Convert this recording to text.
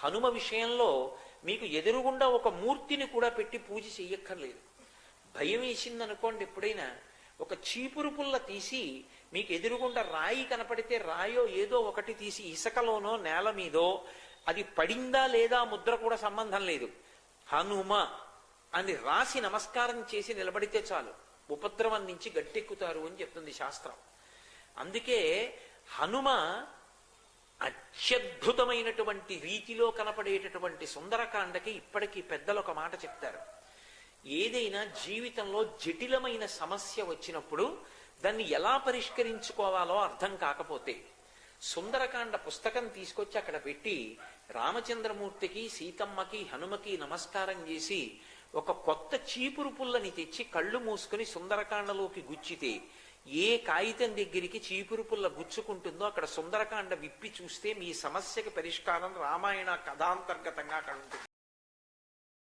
హనుమ విషయంలో మీకు ఎదురుగుండా ఒక మూర్తిని కూడా పెట్టి పూజ చెయ్యక్కర్లేదు. భయం వేసిందనుకోండి, ఎప్పుడైనా ఒక చీపురు పుల్ల తీసి మీకు ఎదురుగుండా రాయి కనపడితే రాయో ఏదో ఒకటి తీసి ఇసుకలోనో నేల మీదో అది పడిందా లేదా ముద్ర కూడా సంబంధం లేదు, హనుమ అని రాసి నమస్కారం చేసి నిలబడితే చాలు, ఉపద్రవం నుంచి గట్టెక్కుతారు అని చెప్తుంది శాస్త్రం. అందుకే హనుమ అత్యద్భుతమైనటువంటి రీతిలో కనపడేటటువంటి సుందరకాండకి ఇప్పటికీ పెద్దలు ఒక మాట చెప్తారు. ఏదైనా జీవితంలో జటిలమైన సమస్య వచ్చినప్పుడు దాన్ని ఎలా పరిష్కరించుకోవాలో అర్థం కాకపోతే సుందరకాండ పుస్తకం తీసుకొచ్చి అక్కడ పెట్టి రామచంద్రమూర్తికి, సీతమ్మకి, హనుమకి నమస్కారం చేసి ఒక కొత్త చీపురు పుల్లని తెచ్చి కళ్ళు మూసుకుని సుందరకాండలోకి గుచ్చితే ఏ కాగితం దగ్గరికి చీపురు పుల్ల గుచ్చుకుంటుందో అక్కడ సుందరకాండ విప్పి చూస్తే మీ సమస్యకి పరిష్కారం రామాయణ కథాంతర్గతంగా అక్కడ ఉంటుంది.